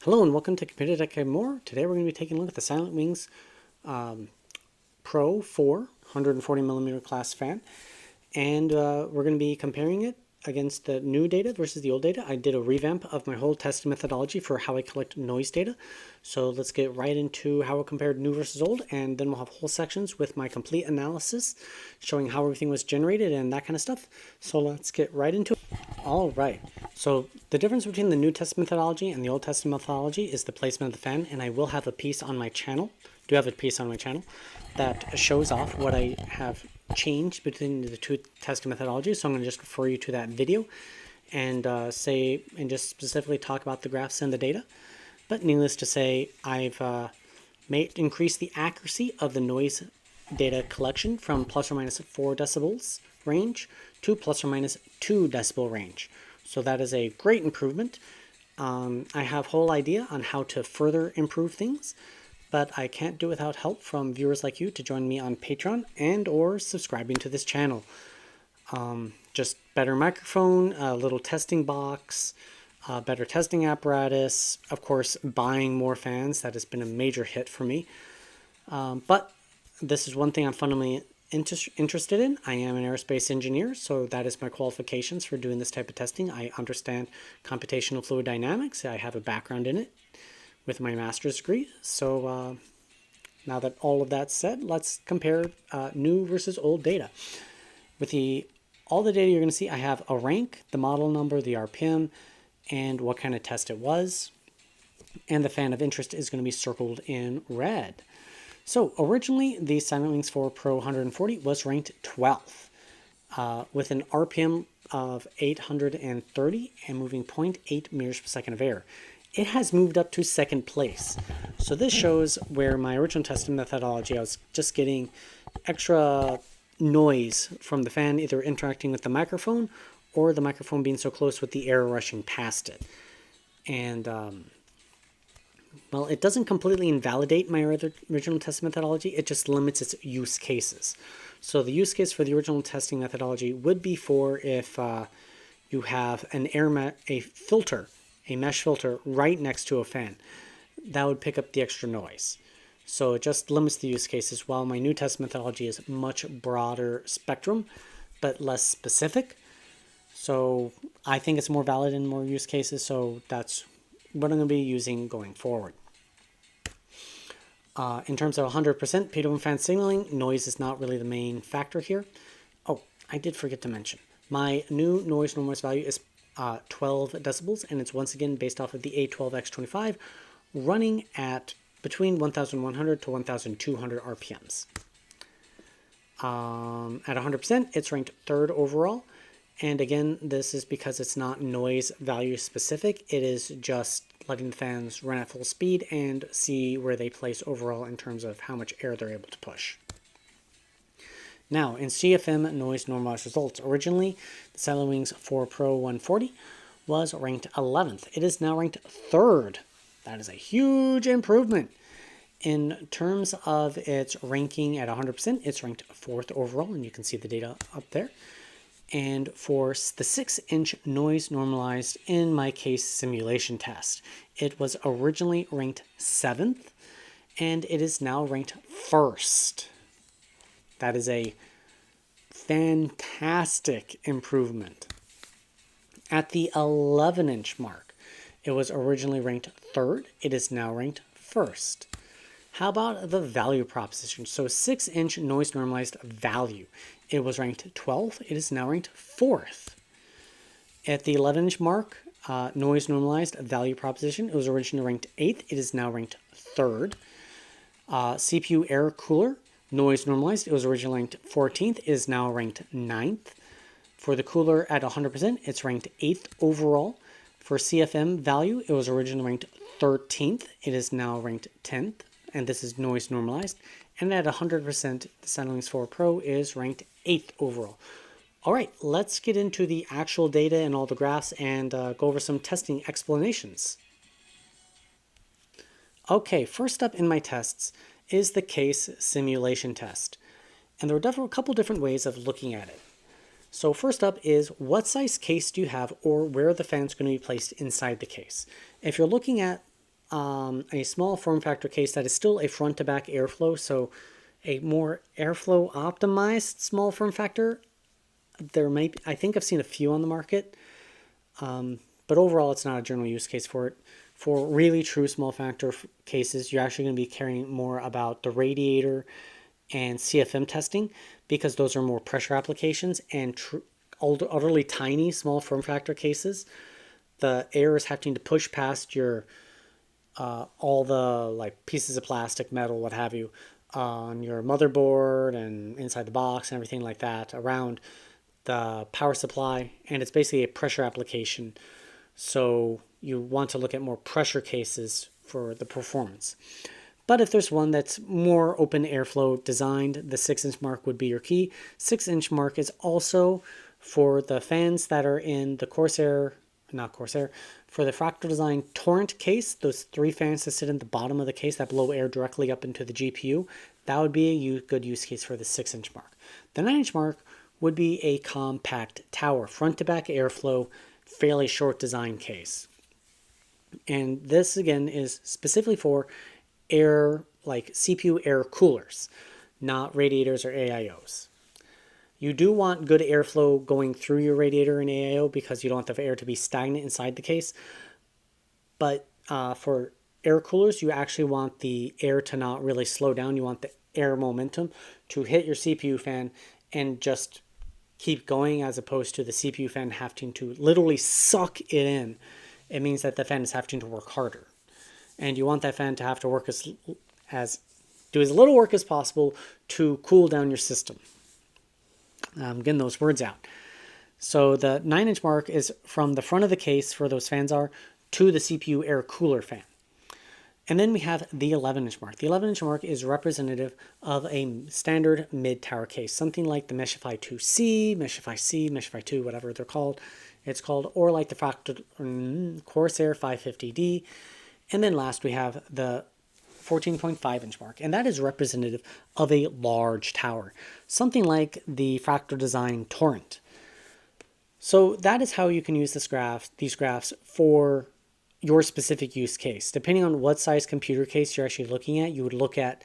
Hello and welcome to Computer Tech and More. Today we're going to be taking a look at the Silent Wings Pro 4 140mm class fan, and we're going to be comparing it against the new data versus the old data. I did a revamp of my whole testing methodology for how I collect noise data. So let's get right into how it compared new versus old, and then we'll have whole sections with my complete analysis showing how everything was generated and that kind of stuff. So let's get right into it. All right, so the difference between the new test methodology and the old test methodology is the placement of the fan, and I will have a piece on my channel, that shows off what I have changed between the two test methodologies. So I'm going to just refer you to that video and just specifically talk about the graphs and the data. But needless to say, I've increased the accuracy of the noise data collection from plus or minus 4 decibels range to plus or minus 2 decibel range. So that is a great improvement. I have a whole idea on how to further improve things, but I can't do it without help from viewers like you to join me on Patreon and or subscribing to this channel. Just better microphone, a little testing box, better testing apparatus, of course buying more fans. That has been a major hit for me. But this is one thing I'm fundamentally interested in. I am an aerospace engineer, so that is my qualifications for doing this type of testing. I understand computational fluid dynamics. I have a background in it with my master's degree. So now that all of that's said, let's compare new versus old data. With all the data you're going to see, I have a rank, the model number, the RPM, and what kind of test it was. And the fan of interest is going to be circled in red. So originally, the Silent Wings 4 Pro 140 was ranked 12th with an RPM of 830 and moving 0.8 meters per second of air. It has moved up to second place. So this shows where my original testing methodology, I was just getting extra noise from the fan, either interacting with the microphone or the microphone being so close with the air rushing past it. And well, it doesn't completely invalidate my original testing methodology. It just limits its use cases. So the use case for the original testing methodology would be for if you have a filter, a mesh filter right next to a fan. That would pick up the extra noise. So it just limits the use cases, while my new test methodology is much broader spectrum, but less specific. So I think it's more valid in more use cases, so that's what I'm going to be using going forward. In terms of 100% PWM fan signaling, noise is not really the main factor here. Oh, I did forget to mention, my new noise normalized value is 12 decibels, and it's once again based off of the A12X25, running at between 1,100 to 1,200 RPMs. At 100%, it's ranked 3rd overall. And again, this is because it's not noise value specific. It is just letting the fans run at full speed and see where they place overall in terms of how much air they're able to push. Now, in CFM noise normalized results, originally the Silent Wings 4 Pro 140 was ranked 11th. It is now ranked 3rd. That is a huge improvement. In terms of its ranking at 100%, it's ranked 4th overall, and you can see the data up there. And for the 6-inch noise normalized in my case simulation test, it was originally ranked 7th, and it is now ranked 1st. That is a fantastic improvement. At the 11-inch mark, it was originally ranked 3rd. It is now ranked 1st. How about the value proposition? So 6-inch noise normalized value. It was ranked 12th. It is now ranked 4th. At the 11-inch mark, noise normalized value proposition, it was originally ranked 8th. It is now ranked 3rd. CPU AirCooler, noise normalized, it was originally ranked 14th. It is now ranked 9th. For the cooler at 100%, it's ranked 8th overall. For CFM value, it was originally ranked 13th. It is now ranked 10th. And this is noise normalized. And at 100%, the Silent Wings 4 Pro is ranked 8th overall. All right, let's get into the actual data and all the graphs and go over some testing explanations. Okay, first up in my tests is the case simulation test. And there are a couple different ways of looking at it. So first up is, what size case do you have, or where are the fans going to be placed inside the case? If you're looking at a small form factor case that is still a front to back airflow, so a more airflow optimized small form factor. There might, I think I've seen a few on the market, but overall it's not a general use case for it. For really true small factor cases, you're actually going to be caring more about the radiator and CFM testing, because those are more pressure applications. And utterly tiny small form factor cases, the air is having to push past your all the like pieces of plastic, metal, what have you, on your motherboard and inside the box and everything like that around the power supply, and it's basically a pressure application. So you want to look at more pressure cases for the performance. But if there's one that's more open airflow designed, the 6-inch mark would be your key. 6-inch mark is also for the fans that are in the Corsair, not Corsair, for the Fractal Design Torrent case, those 3 fans that sit in the bottom of the case that blow air directly up into the GPU, that would be a good use case for the 6-inch mark. The 9-inch mark would be a compact tower, front to back airflow, fairly short design case. And this again is specifically for air, like CPU air coolers, not radiators or AIOs. You do want good airflow going through your radiator and AIO because you don't want the air to be stagnant inside the case. But for air coolers, you actually want the air to not really slow down. You want the air momentum to hit your CPU fan and just keep going, as opposed to the CPU fan having to literally suck it in. It means that the fan is having to work harder. And you want that fan to have to work do as little work as possible to cool down your system. Getting those words out. So the 9-inch mark is from the front of the case, where those fans are, to the CPU air cooler fan. And then we have the 11-inch mark. The 11-inch mark is representative of a standard mid-tower case, something like the Meshify 2C, Meshify C, Meshify 2, whatever they're called. It's called, or like the Fractal Corsair 550D. And then last we have the 14.5-inch mark, and that is representative of a large tower, something like the Fractal Design Torrent. So that is how you can use these graphs for your specific use case. Depending on what size computer case you're actually looking at, you would look at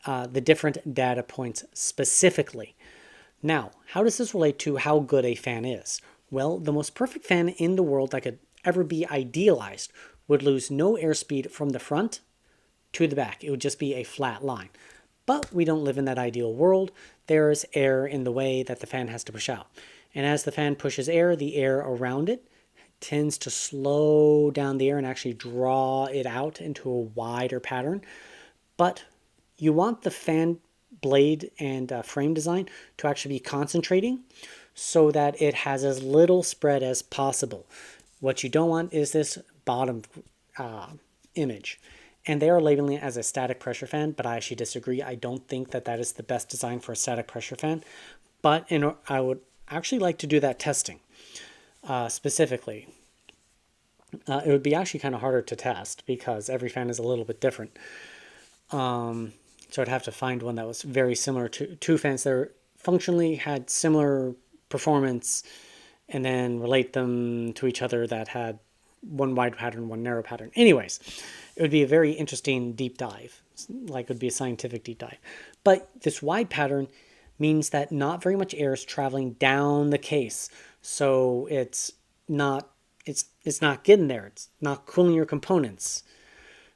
the different data points specifically. Now, how does this relate to how good a fan is? Well, the most perfect fan in the world that could ever be idealized would lose no airspeed from the front to the back. It would just be a flat line. But we don't live in that ideal world. There is air in the way that the fan has to push out. And as the fan pushes air, the air around it tends to slow down the air and actually draw it out into a wider pattern. But you want the fan blade and frame design to actually be concentrating so that it has as little spread as possible. What you don't want is this bottom image. And they are labeling it as a static pressure fan, but I actually disagree. I don't think that that is the best design for a static pressure fan. But I would actually like to do that testing specifically. It would be actually kind of harder to test because every fan is a little bit different. So I'd have to find one that was very similar to two fans that functionally had similar performance and then relate them to each other that had one wide pattern, one narrow pattern. Anyways, it would be a very interesting deep dive, like it would be a scientific deep dive. But this wide pattern means that not very much air is traveling down the case. So it's not getting there. It's not cooling your components.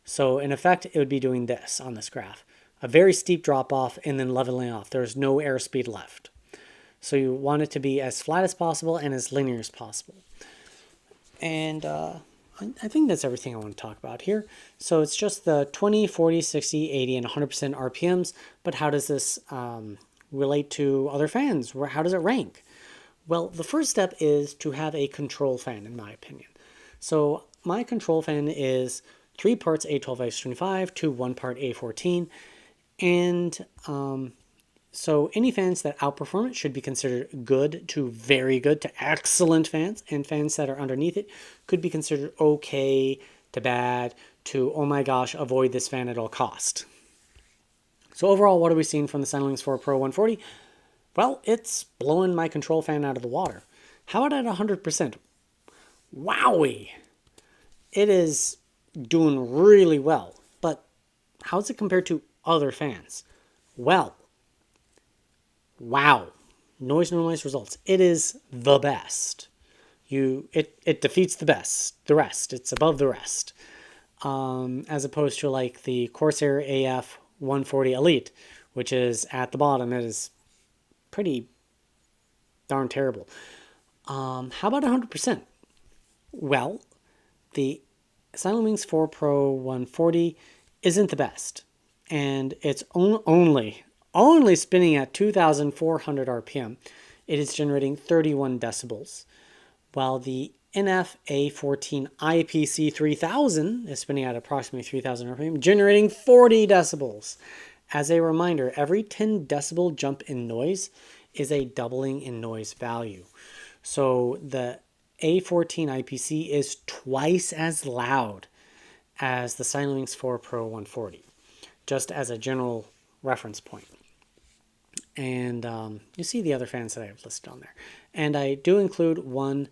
So in effect, it would be doing this on this graph. A very steep drop off and then leveling off. There's no airspeed left. So you want it to be as flat as possible and as linear as possible. And I think that's everything I want to talk about here. So it's just the 20, 40, 60, 80, and 100% RPMs. But how does this relate to other fans? How does it rank? Well, the first step is to have a control fan, in my opinion. So my control fan is 3 parts A12X25 to 1 part A14. And so any fans that outperform it should be considered good to very good to excellent fans, and fans that are underneath it could be considered okay to bad to, oh my gosh, avoid this fan at all cost. So overall, what are we seeing from the Signalings 4 Pro 140? Well, it's blowing my control fan out of the water. How about at 100%? Wowie! It is doing really well. But how's it compared to other fans? Well, wow. Noise normalized results. It is the best. It defeats the rest. It's above the rest. As opposed to like the Corsair AF 140 Elite, which is at the bottom. It is pretty darn terrible. How about 100%? Well, the Silentwings 4 Pro 140 isn't the best, and it's only spinning at 2,400 RPM. It is generating 31 decibels, while the NF A14 IPC 3000 is spinning at approximately 3,000 RPM, generating 40 decibels. As a reminder, every 10 decibel jump in noise is a doubling in noise value. So the A14 IPC is twice as loud as the Silentwings 4 Pro 140, just as a general reference point. And you see the other fans that I have listed on there. And I do include one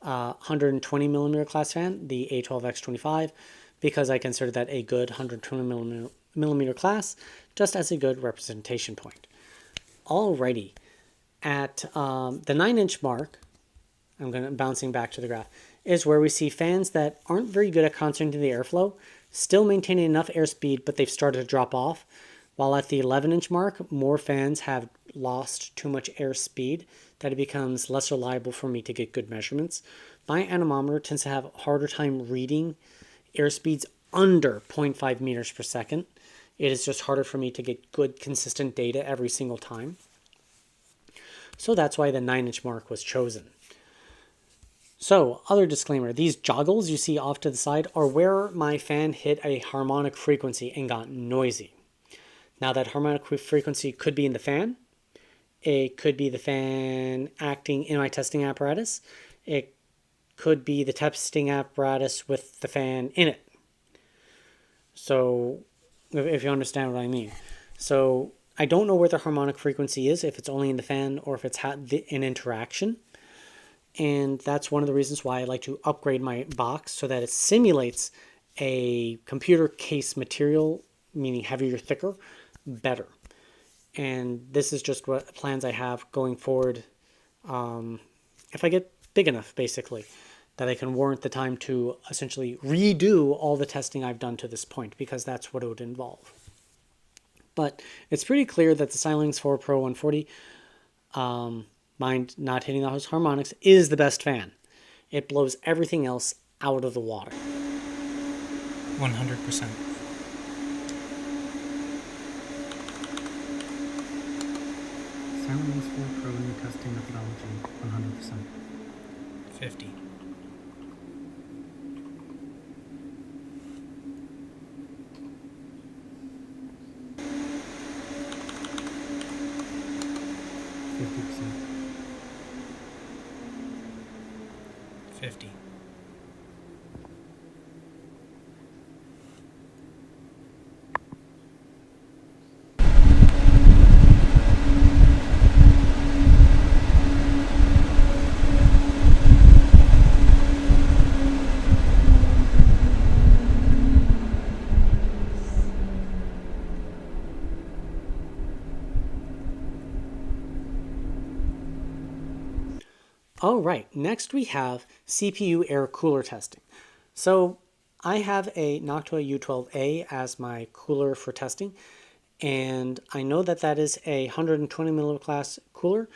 120 millimeter class fan, the A12X25, because I consider that a good 120 millimeter class, just as a good representation point. Alrighty, at the 9-inch mark, bouncing back to the graph, is where we see fans that aren't very good at concentrating the airflow, still maintaining enough airspeed, but they've started to drop off. While at the 11-inch mark, more fans have lost too much airspeed that it becomes less reliable for me to get good measurements. My anemometer tends to have a harder time reading airspeeds under 0.5 meters per second. It is just harder for me to get good, consistent data every single time. So that's why the 9-inch mark was chosen. So, other disclaimer, these joggles you see off to the side are where my fan hit a harmonic frequency and got noisy. Now that harmonic frequency could be in the fan, it could be the fan acting in my testing apparatus, it could be the testing apparatus with the fan in it. So, if you understand what I mean. So, I don't know where the harmonic frequency is, if it's only in the fan or if it's had an interaction. And that's one of the reasons why I like to upgrade my box so that it simulates a computer case material, meaning heavier, thicker, better. And this is just what plans I have going forward. If I get big enough, basically, that I can warrant the time to essentially redo all the testing I've done to this point, because that's what it would involve. But it's pretty clear that the Silentwings 4 Pro 140, mind not hitting those harmonics, is the best fan. It blows everything else out of the water. 100%. Silentwings 4 Pro new testing methodology, 100%. 50. 50%. 50. All right, next we have CPU air cooler testing. So I have a Noctua U12A as my cooler for testing, and I know that that is a 120 milliliter class cooler,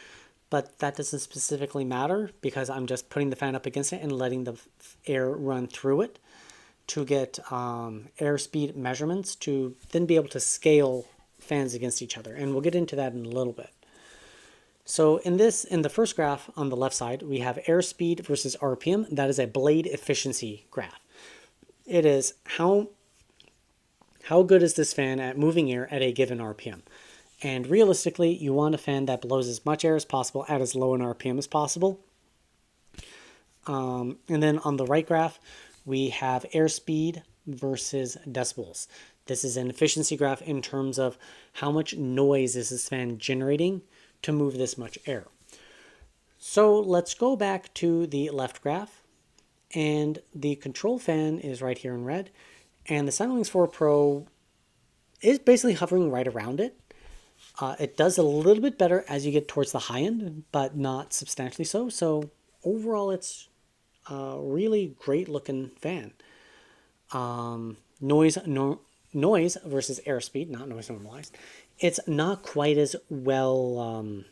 but that doesn't specifically matter because I'm just putting the fan up against it and letting the air run through it to get airspeed measurements to then be able to scale fans against each other. And we'll get into that in a little bit. So in the first graph on the left side, we have airspeed versus RPM. That is a blade efficiency graph. It is how good is this fan at moving air at a given RPM. And realistically, you want a fan that blows as much air as possible at as low an RPM as possible. And then on the right graph, we have airspeed versus decibels. This is an efficiency graph in terms of how much noise is this fan generating to move this much air. So let's go back to the left graph And the control fan is right here in red. And the Silentwings 4 Pro is basically hovering right around it. It does a little bit better as you get towards the high end, but not substantially so. So overall, it's a really great looking fan. Noise versus airspeed, not noise normalized. It's not quite as well.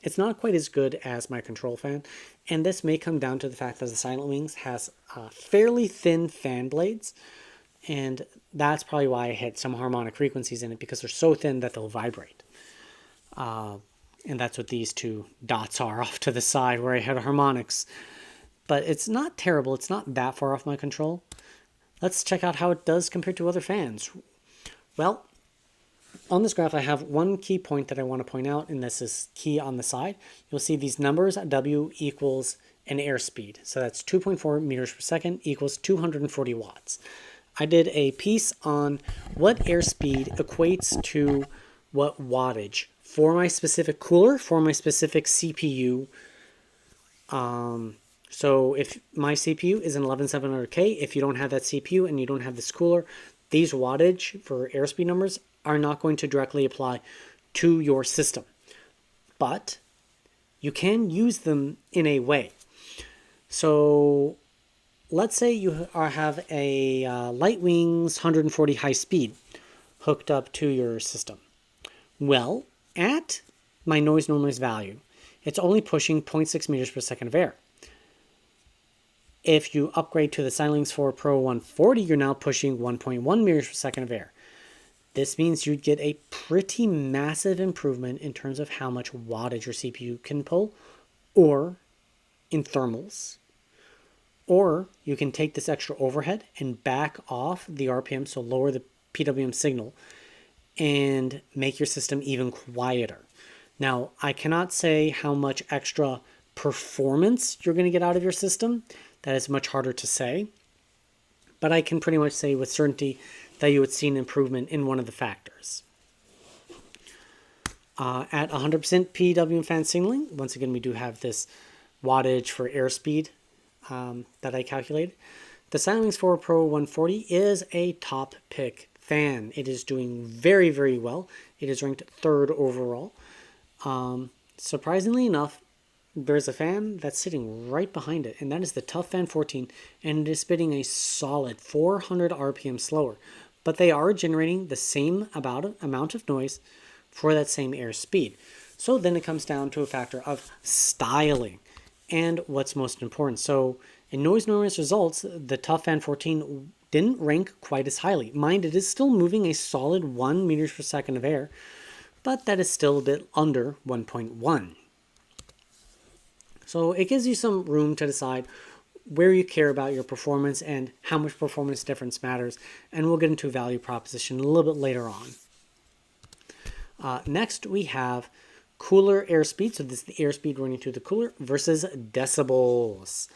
It's not quite as good as my control fan, and this may come down to the fact that the Silentwings has fairly thin fan blades, and that's probably why I hit some harmonic frequencies in it, because they're so thin that they'll vibrate. And that's what these two dots are off to the side where I hit harmonics. But it's not terrible. It's not that far off my control. Let's check out how it does compared to other fans. Well, on this graph, I have one key point that I want to point out, and this is key on the side. You'll see these numbers. W equals an airspeed. So that's 2.4 meters per second equals 240 watts. I did a piece on what airspeed equates to what wattage for my specific cooler, for my specific CPU. So if my CPU is an 11700K, if you don't have that CPU and you don't have this cooler, these wattage for airspeed numbers are not going to directly apply to your system. But you can use them in a way. So let's say you have a Lightwings 140 high speed hooked up to your system. Well, at my noise normalized value, it's only pushing 0.6 meters per second of air. If you upgrade to the Silentwings 4 Pro 140, you're now pushing 1.1 meters per second of air. This means you'd get a pretty massive improvement in terms of how much wattage your CPU can pull, or in thermals. Or you can take this extra overhead and back off the RPM, so lower the PWM signal, and make your system even quieter. Now, I cannot say how much extra performance you're going to get out of your system. That is much harder to say. But I can pretty much say with certainty that you would see an improvement in one of the factors. At 100% PWM fan signaling, once again, we do have this wattage for airspeed that I calculated. The Silentwings 4 Pro 140 is a top pick fan. It is doing very, very well. It is ranked 3rd overall. Surprisingly enough, there's a fan that's sitting right behind it, and that is the Tough Fan 14, and it is spitting a solid 400 RPM slower. But they are generating the same amount of noise for that same air speed. So then it comes down to a factor of styling and what's most important. So in noise normalized results, the Tough Fan 14 didn't rank quite as highly. Mind, it is still moving a solid 1 meters per second of air, but that is still a bit under 1.1. So it gives you some room to decide where you care about your performance and how much performance difference matters. And we'll get into value proposition a little bit later on. Next, we have cooler airspeed. So this is the airspeed running through the cooler versus decibels.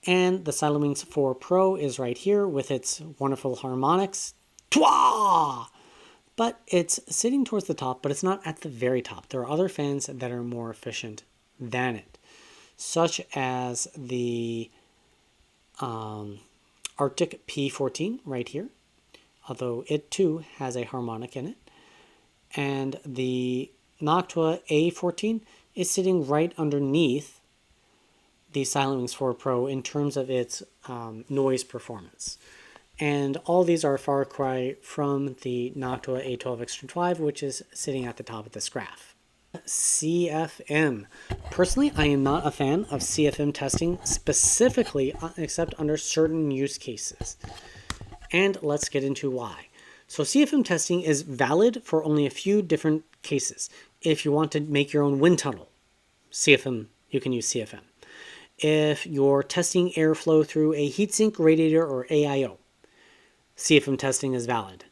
And the Silentwings 4 Pro is right here with its wonderful harmonics. Twa! But it's sitting towards the top, but it's not at the very top. There are other fans that are more efficient than it, such as the Arctic P14 right here, although it too has a harmonic in it. And the Noctua A14 is sitting right underneath the Silentwings 4 Pro in terms of its noise performance. And all these are a far cry from the Noctua A12 Extreme 5, which is sitting at the top of this graph. CFM. Personally, I am not a fan of CFM testing specifically, except under certain use cases. And let's get into why. So CFM testing is valid for only a few different cases. If you want to make your own wind tunnel, CFM, you can use CFM. If you're testing airflow through a heatsink, radiator, or AIO, CFM testing is valid.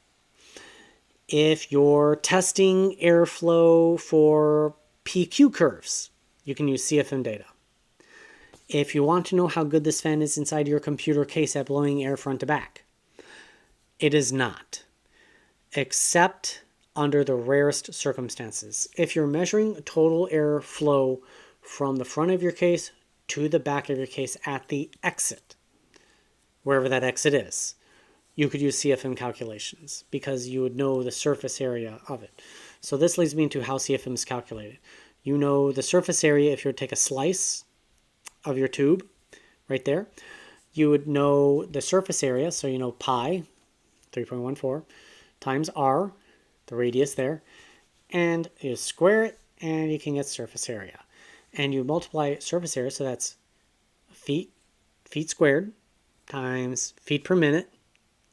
If you're testing airflow for PQ curves, you can use CFM data. If you want to know how good this fan is inside your computer case at blowing air front to back, it is not, except under the rarest circumstances. If you're measuring total air flow from the front of your case to the back of your case at the exit, wherever that exit is, you could use CFM calculations because you would know the surface area of it. So this leads me into how CFM is calculated. You know the surface area if you were to take a slice of your tube right there. You would know the surface area, so you know pi, 3.14, times r, the radius there, and you square it and you can get surface area. And you multiply surface area, so that's feet squared, times feet per minute,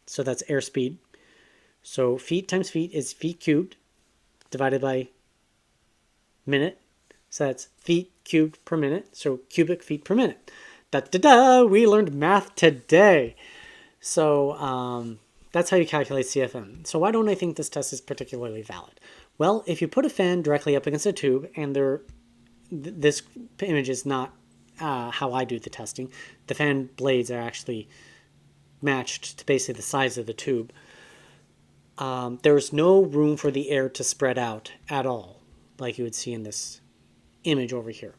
so that's airspeed. So feet times feet is feet cubed, divided by minute, so that's feet cubed per minute, so cubic feet per minute. Da-da-da, we learned math today. So that's how you calculate CFM. So why don't I think this test is particularly valid? Well, if you put a fan directly up against a tube, and this image is not how I do the testing. The fan blades are actually matched to basically the size of the tube. There's no room for the air to spread out at all, like you would see in this image over here.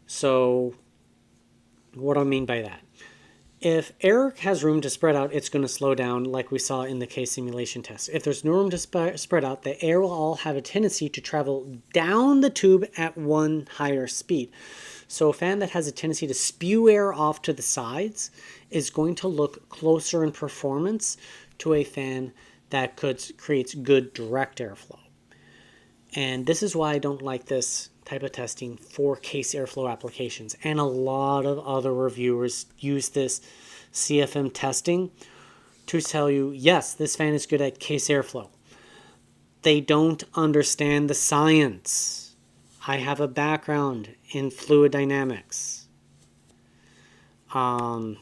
So what do I mean by that? If air has room to spread out, it's going to slow down like we saw in the case simulation test. If there's no room to spread out, the air will all have a tendency to travel down the tube at one higher speed. So a fan that has a tendency to spew air off to the sides is going to look closer in performance to a fan that creates good direct airflow. And this is why I don't like this type of testing for case airflow applications. And a lot of other reviewers use this CFM testing to tell you, yes, this fan is good at case airflow. They don't understand the science. I have a background in fluid dynamics. So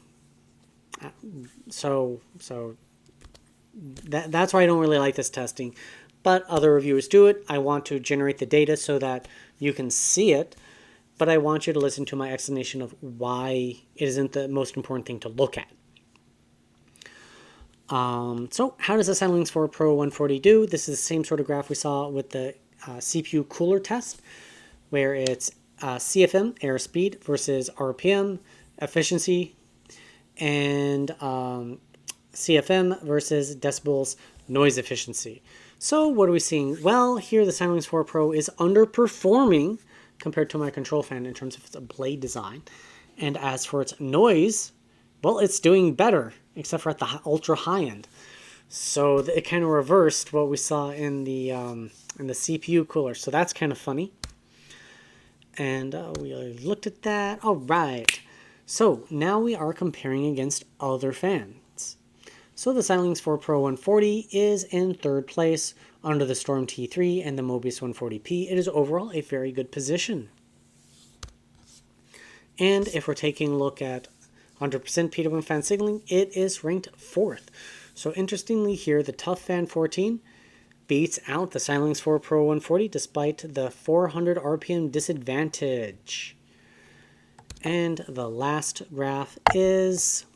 that's why I don't really like this testing. But other reviewers do it. I want to generate the data so that you can see it, but I want you to listen to my explanation of why it isn't the most important thing to look at. So how does the Silinx 4 Pro 140 do? This is the same sort of graph we saw with the CPU cooler test, where it's CFM, airspeed, versus RPM, efficiency, and CFM versus decibels, noise efficiency. So what are we seeing? Well, here the Silinx 4 Pro is underperforming compared to my control fan in terms of its blade design. And as for its noise, well, it's doing better, except for at the ultra high end. So it kind of reversed what we saw in the CPU cooler. So that's kind of funny. And we looked at that. All right. So now we are comparing against other fans. So the Silinx 4 Pro 140 is in third place under the Storm T3 and the Mobius 140p. It is overall a very good position. And if we're taking a look at 100% PWM fan signaling, it is ranked 4th. So interestingly here, the Tough Fan 14 beats out the Silinx 4 Pro 140 despite the 400 RPM disadvantage. And the last graph is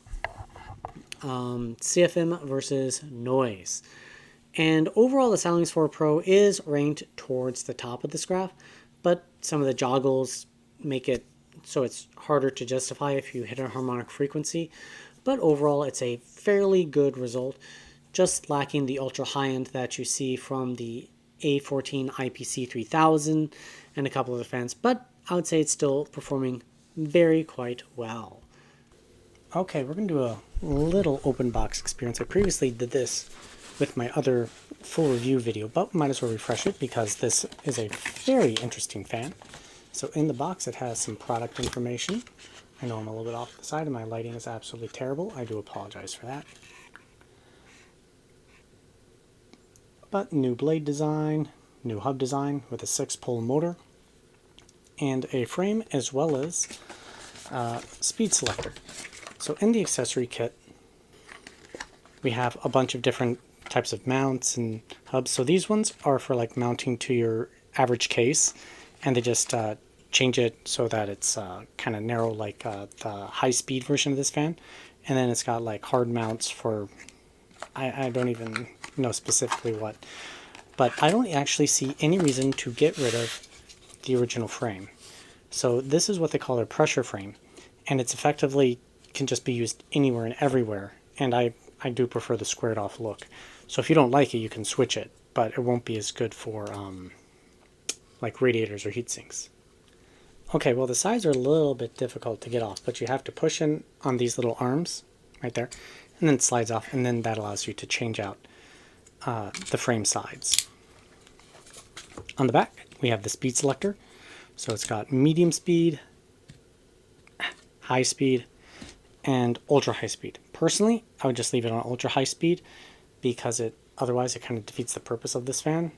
CFM versus noise. And overall, the Silinx 4 Pro is ranked towards the top of this graph, but some of the joggles make it so it's harder to justify if you hit a harmonic frequency. But overall, it's a fairly good result, just lacking the ultra high end that you see from the A14 IPC 3000 and a couple of other fans. But I would say it's still performing quite well. Okay, we're going to do a little open box experience. I previously did this with my other full review video, but might as well refresh it because this is a very interesting fan. So in the box it has some product information. I know I'm a little bit off the side and my lighting is absolutely terrible. I do apologize for that. But new blade design, new hub design with a 6-pole motor, and a frame as well as speed selector. So in the accessory kit, we have a bunch of different types of mounts and hubs. So these ones are for like mounting to your average case, and they just change it so that it's kind of narrow like the high-speed version of this fan. And then it's got like hard mounts for, I don't even know specifically what, but I don't actually see any reason to get rid of the original frame. So this is what they call a pressure frame, and it's effectively can just be used anywhere and everywhere, and I do prefer the squared off look. So if you don't like it, you can switch it, but it won't be as good for like radiators or heat sinks. Okay, well the sides are a little bit difficult to get off, but you have to push in on these little arms right there, and then it slides off, and then that allows you to change out the frame sides. On the back, we have the speed selector. So it's got medium speed, high speed, and ultra high speed. Personally, I would just leave it on ultra high speed because otherwise it kind of defeats the purpose of this fan.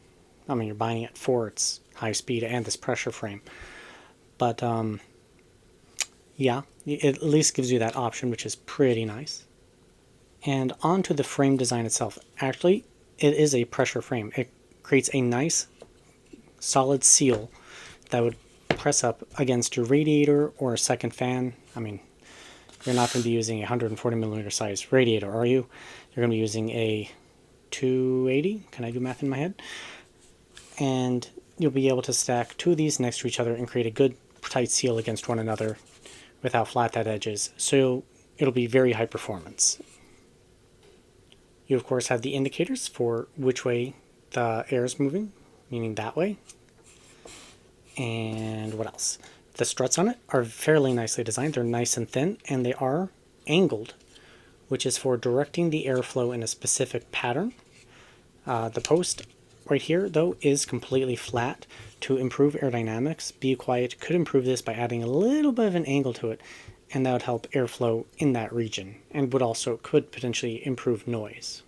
I mean, you're buying it for its high speed and this pressure frame. But yeah, it at least gives you that option, which is pretty nice. And onto the frame design itself. Actually, it is a pressure frame. It creates a nice solid seal that would press up against your radiator or a second fan. I mean, you're not going to be using a 140 millimeter size radiator, are you? You're going to be using a 280. Can I do math in my head? And you'll be able to stack two of these next to each other and create a good tight seal against one another without flat dead edges. So it'll be very high performance. You of course have the indicators for which way the air is moving, meaning that way. And what else? The struts on it are fairly nicely designed. They're nice and thin, and they are angled, which is for directing the airflow in a specific pattern. The post right here, though, is completely flat to improve aerodynamics. Be Quiet could improve this by adding a little bit of an angle to it, and that would help airflow in that region, and could potentially improve noise.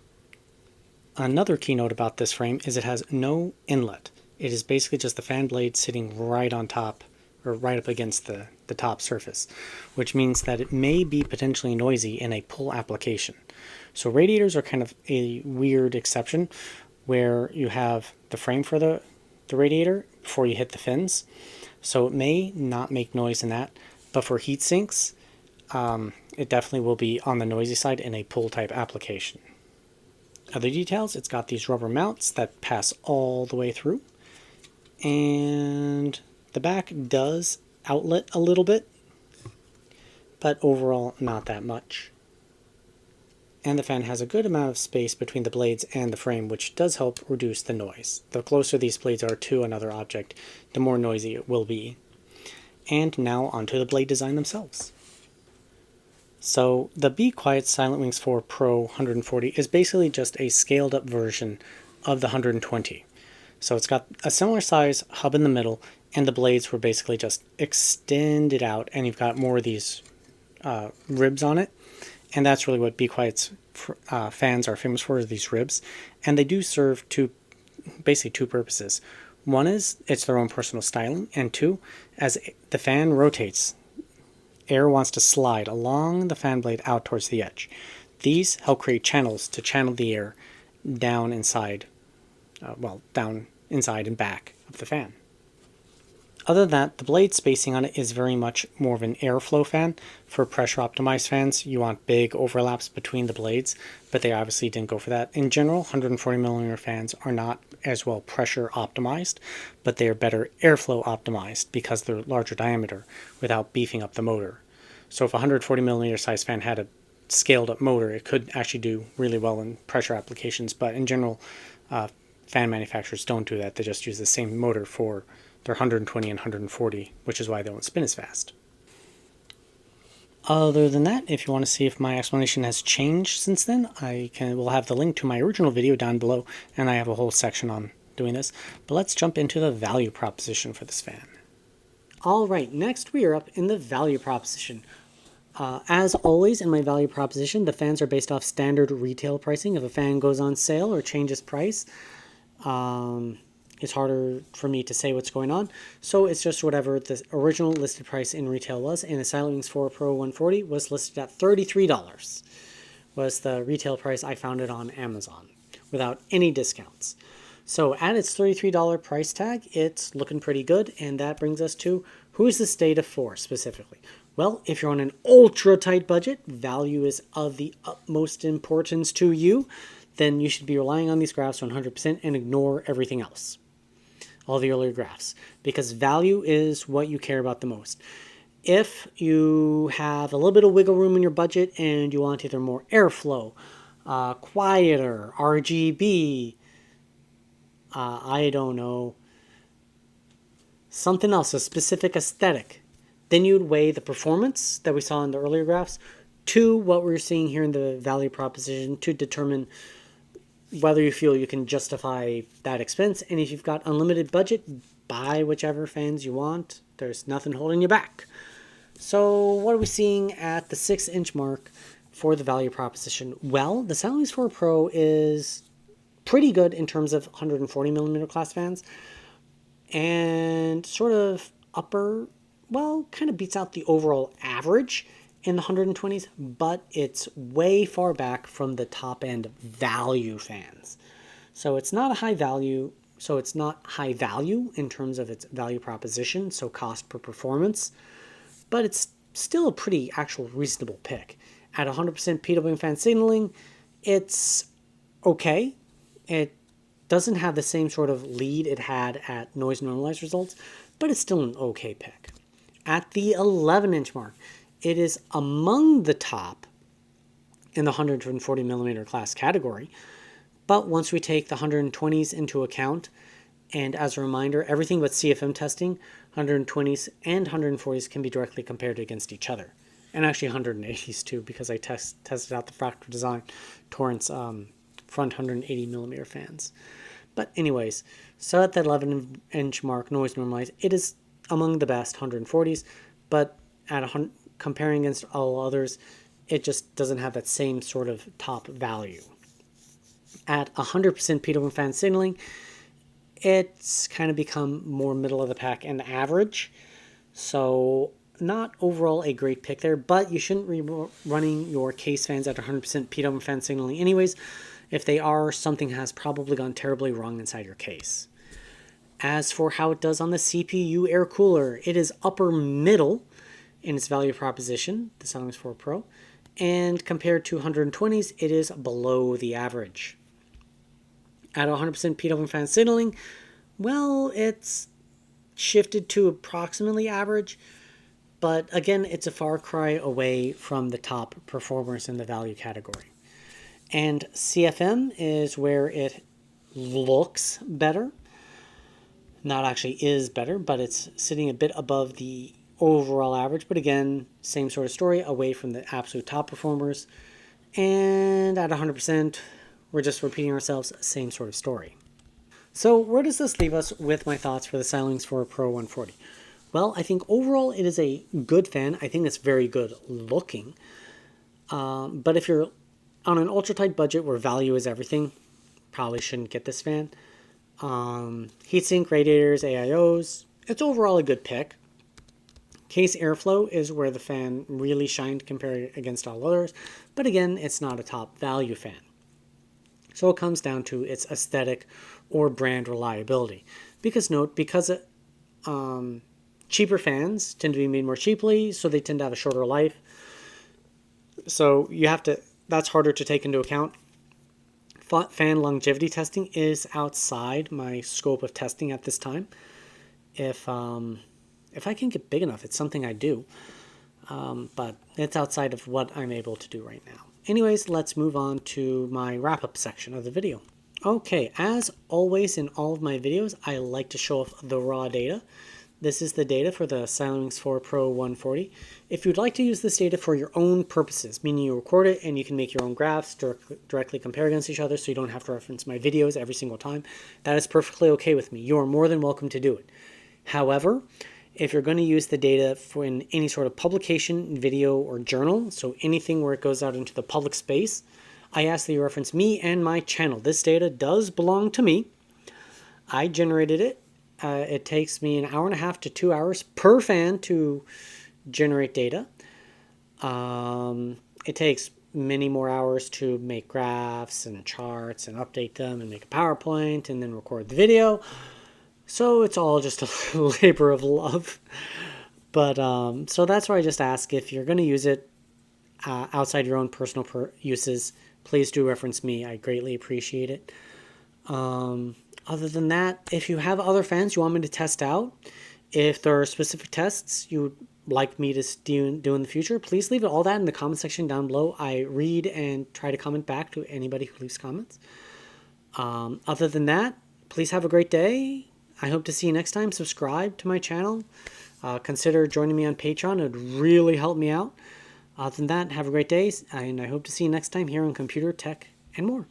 Another keynote about this frame is it has no inlet. It is basically just the fan blade sitting right on top, or right up against the top surface, which means that it may be potentially noisy in a pull application. So radiators are kind of a weird exception, where you have the frame for the radiator before you hit the fins. So it may not make noise in that, but for heat sinks, it definitely will be on the noisy side in a pull type application. Other details, it's got these rubber mounts that pass all the way through. And the back does outlet a little bit, but overall not that much. And the fan has a good amount of space between the blades and the frame, which does help reduce the noise. The closer these blades are to another object, the more noisy it will be. And now onto the blade design themselves. So the Be Quiet Silent Wings 4 Pro 140 is basically just a scaled up version of the 120. So it's got a similar size hub in the middle, and the blades were basically just extended out, and you've got more of these ribs on it. And that's really what Be Quiet's fans are famous for, is these ribs. And they do serve basically two purposes. One is it's their own personal styling, and two, as the fan rotates, air wants to slide along the fan blade out towards the edge. These help create channels to channel the air down inside, down inside and back of the fan. Other than that, the blade spacing on it is very much more of an airflow fan. For pressure optimized fans, you want big overlaps between the blades, but they obviously didn't go for that. In general, 140mm fans are not as well pressure optimized, but they are better airflow optimized because they're larger diameter without beefing up the motor. So if a 140mm size fan had a scaled up motor, it could actually do really well in pressure applications, but in general, fan manufacturers don't do that. They just use the same motor for their 120 and 140, which is why they don't spin as fast. Other than that, if you want to see if my explanation has changed since then, we'll have the link to my original video down below, and I have a whole section on doing this. But let's jump into the value proposition for this fan. All right, next we are up in the value proposition. As always in my value proposition, the fans are based off standard retail pricing. If a fan goes on sale or changes price, it's harder for me to say what's going on. So it's just whatever the original listed price in retail was, and the Silent Wings 4 Pro 140 was listed at $33. Was the retail price I found it on Amazon without any discounts. So at its $33 price tag, it's looking pretty good, and that brings us to who's the state of for specifically. Well, if you're on an ultra tight budget, value is of the utmost importance to you, then you should be relying on these graphs 100% and ignore everything else. All the earlier graphs, because value is what you care about the most. If you have a little bit of wiggle room in your budget and you want either more airflow, quieter, RGB, I don't know, something else, a specific aesthetic, then you'd weigh the performance that we saw in the earlier graphs to what we're seeing here in the value proposition to determine whether you feel you can justify that expense. And if you've got unlimited budget, buy whichever fans you want. There's nothing holding you back. So what are we seeing at the 6-inch mark for the value proposition? Well, the Silenced 4 Pro is pretty good in terms of 140 millimeter class fans, and sort of upper, well, kind of beats out the overall average in the 120s, but it's way far back from the top end value fans. So it's not a high value, so it's not high value in terms of its value proposition, so cost per performance, but it's still a pretty actual reasonable pick. At 100% PWM fan signaling, it's okay. It doesn't have the same sort of lead it had at noise normalized results, but it's still an okay pick. At the 11-inch mark, it is among the top in the 140 millimeter class category, but once we take the 120s into account, and as a reminder, everything but CFM testing, 120s and 140s can be directly compared against each other. And actually 180s too, because I tested out the Fractal Design Torrance front 180 millimeter fans. But anyways, so at that 11-inch mark, noise normalized, it is among the best 140s, but at comparing against all others, it just doesn't have that same sort of top value. At 100% PWM fan signaling, it's kind of become more middle of the pack and average. So not overall a great pick there, but you shouldn't be running your case fans at 100% PWM fan signaling anyways. If they are, something has probably gone terribly wrong inside your case. As for how it does on the CPU AirCooler, it is upper middle in its value proposition, the Silenced 4 Pro, and compared to 120s, it is below the average. At 100% PWM fan signaling, well, it's shifted to approximately average, but again, it's a far cry away from the top performers in the value category. And CFM is where it looks better. Not actually is better, but it's sitting a bit above the overall average. But again, same sort of story, away from the absolute top performers. And at 100%, we're just repeating ourselves, same sort of story. So where does this leave us with my thoughts for the Silenced 4 Pro 140? Well, I think overall it is a good fan. I think it's very good looking. But if you're on an ultra-tight budget where value is everything, probably shouldn't get this fan. Heatsink, radiators, AIOs, it's overall a good pick. Case airflow is where the fan really shined compared against all others, but again, it's not a top value fan. So it comes down to its aesthetic or brand reliability. Because note, because cheaper fans tend to be made more cheaply, so they tend to have a shorter life. So you have to, that's harder to take into account. Fan longevity testing is outside my scope of testing at this time. If I can get big enough, it's something I do. But it's outside of what I'm able to do right now. Anyways, let's move on to my wrap-up section of the video. Okay, as always in all of my videos, I like to show off the raw data. This is the data for the Silenced 4 Pro 140. If you'd like to use this data for your own purposes, meaning you record it and you can make your own graphs, directly compare against each other so you don't have to reference my videos every single time, that is perfectly okay with me. You are more than welcome to do it. However, if you're going to use the data for in any sort of publication, video, or journal, so anything where it goes out into the public space, I ask that you reference me and my channel. This data does belong to me. I generated it. It takes me 1.5 hours to 2 hours per fan to generate data. It takes many more hours to make graphs and charts and update them and make a PowerPoint and then record the video. So it's all just a labor of love. But so that's why I just ask, if you're going to use it outside your own personal uses, please do reference me. I greatly appreciate it. Other than that, if you have other fans you want me to test out, if there are specific tests you would like me to do in the future, please leave all that in the comment section down below. I read and try to comment back to anybody who leaves comments. Other than that, please have a great day. I hope to see you next time. Subscribe to my channel. Consider joining me on Patreon. It would really help me out. Other than that, have a great day, and I hope to see you next time here on Computer, Tech, and More.